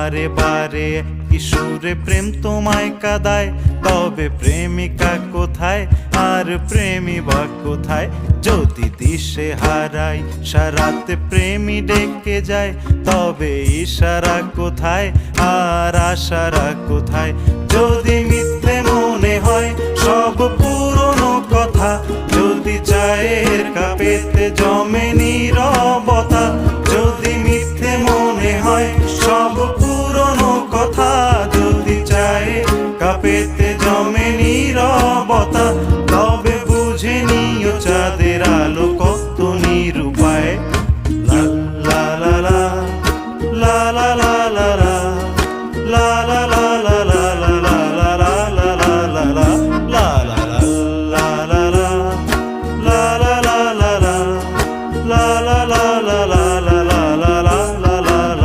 বারে বারে কিশোরে প্রেম তোমায় কাঁদায়, তবে প্রেমিকা কোথায় আর প্রেমী বা কোথায়? যদি দিশে হারাই সারাতে প্রেমী ডেকে যায়, তবে ইশারা কোথায় আর আশারা কোথায়? যদি মিথ্যে মনে হয় সব পুরনো কথা, যদি চায়ের কাপেতে জমে নীরবতা, যদি মিথ্যে মনে হয় সব পুরনো কথা, যদি চায়ের কাপেতে জমে নীরবতা, তবে বুঝে নিও চাঁদের আলো কত নিরূপায়। লা লা লা লা লা লা লা।